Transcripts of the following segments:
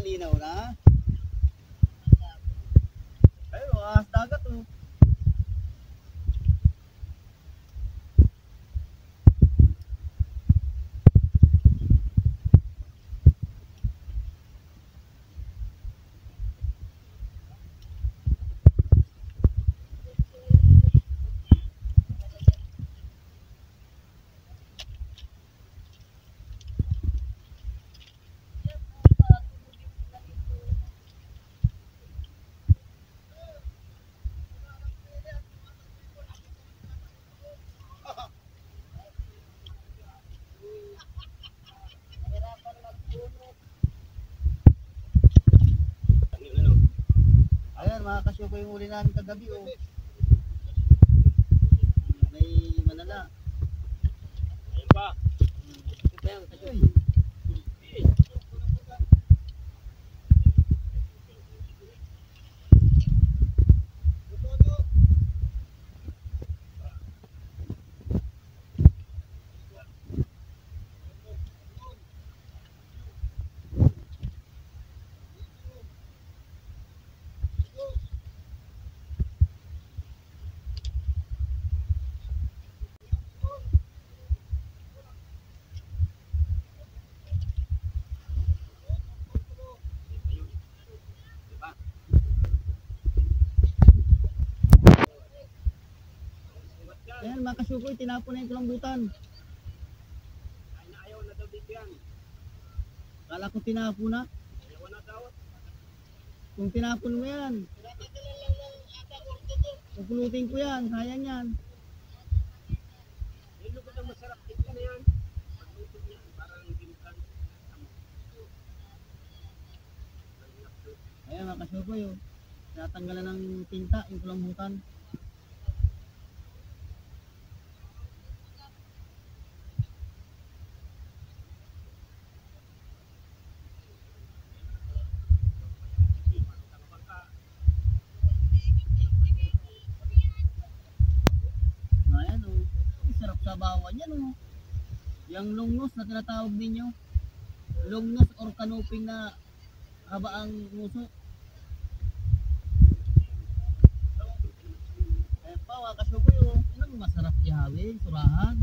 malinaw na. Ay, ahas dagat oh. Ayan, mga kasyuko yung huli namin kagabi oh. May manala. Ayun pa. Ay, ayan mga kasyuko, tinapon na yung kulambutan. Ayaw na daw dito yan. Kala ko tinapon na. Ayaw na daw. Kung tinapon mo yan, pupulutin ko yan, sayang yan. Yung lugod ang masarap dito na yan. Pagluto niya, parang ginkan. Ayan mga kasyuko yun. Tinatanggalan ng tinta yung kulambutan. Ayan oh. Ang sarap sa bawan yan oh. Yung lungnos na tinatawag ninyo. Lungnos or kanuping na haba ang nguso. Ayan pa mga kasyuko yun. Ano masarap ihawin, surahan.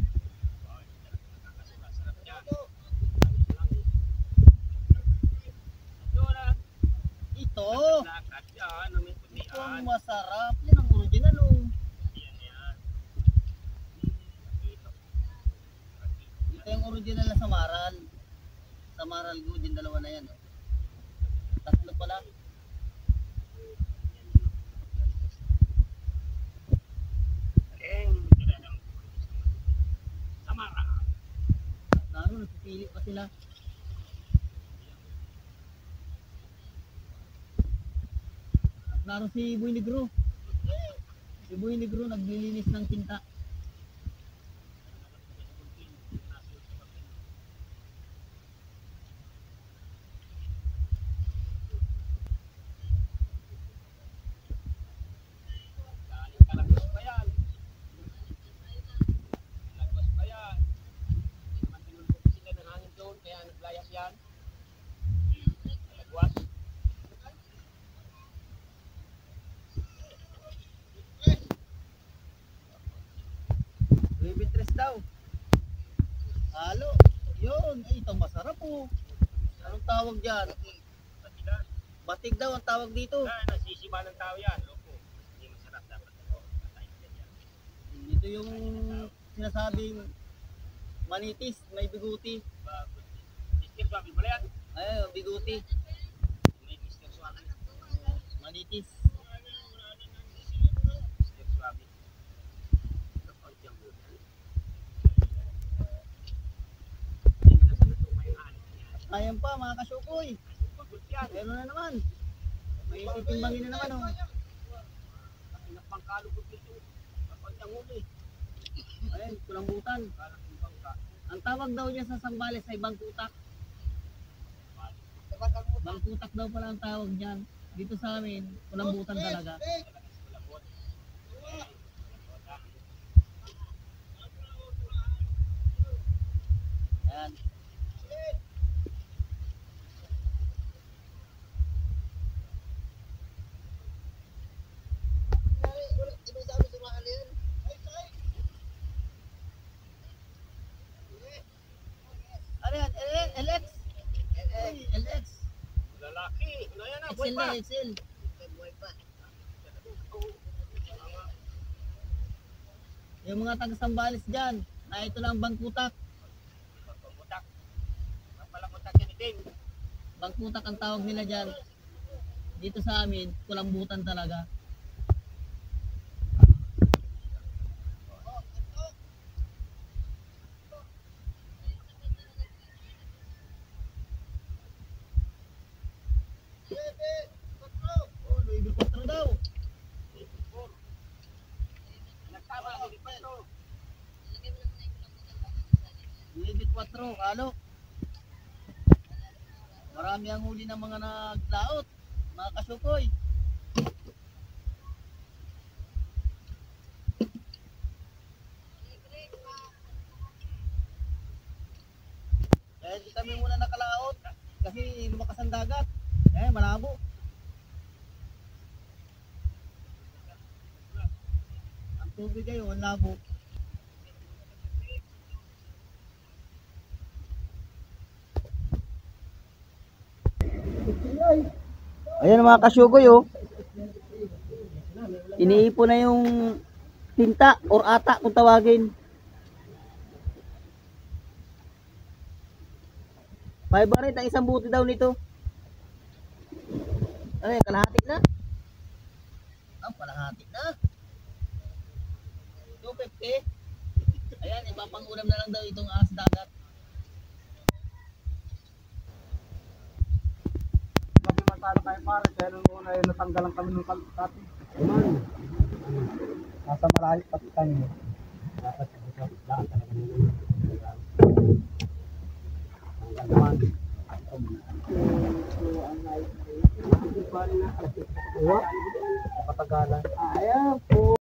Ito. Lakat yan, may Ito putian. ang masarap. Yan ang original oh. Yan yan. Ito yung original na samaral. Samaral good, yung dalawa na yan. Oh. Tatlo pala. Eng. Samara. Naroon, nagpipili pa sila. At naroon si Boy Negro. Si Boy Negro naglilinis ng tinta. Kalagos pa yan. Kalagos pa yan. Hindi naman tinulog sila ng hangin doon, kaya naglayas yan. Kalagwas. Bibitres daw. Halo. Yun. Ay, ito masarap po. Anong tawag dyan? Patigan. Batig daw ang tawag dito. Nasisiba ng tao yan. Loko. Hindi masarap dapat. Patayin ka dyan. Ito yung sinasabing manitis, may biguti. Mr. Swabi pala yan. Ay, biguti. May Mr. Swabi. Manitis. Mr. Swabi. Kapag dyan mo yan. Ayan pa mga kasyukoy. Pagod yan. Meron na naman. May titimbangin na naman oh. Pinapangkalugod dito. Kapag dyan huli. Ayun, kulambutan. Parang ibang ka. Ang tawag daw niya sa Sambales ay bangkutak. Bangkutak daw pala ang tawag niyan. Dito sa amin, kulambutan talaga. Ayan. Ano yan? LX? LX. Lalaki. Ano yan na? Buhay XL pa. na, XL. Yung mga taga-Sambales dyan, na ito lang bangkutak. Butak. Palang butak yan din. Bangkutak ang tawag nila dyan. Dito sa amin, kulambutan talaga. Oh, Louis V. daw. Nagtama. Hindi pa ito. Louis V. Halo. Marami ang huli ng mga naglaot, mga kasukoy. Kaya di kami muna nakalaot kasi lumakas ang dagat. Eh, malabo. Ang tubig ngayon, labo. Ayan mga kasyugoy oh. Iniipon na yung tinta or ata kung tawagin. 500 ang isang buti daw nito. Ano yan, kalahati na? Ah, kalahati na. 250. Ayan, ipapangulam na lang daw itong ahas dagat. Sabi masala kayo pare, kaya nung una ay natanggalan kami ng kalkati. Aman. Nasa malayo pati tayo. Dapat sa lahat talaga nila. Ang naman. Kapatagalan. Ayaw po.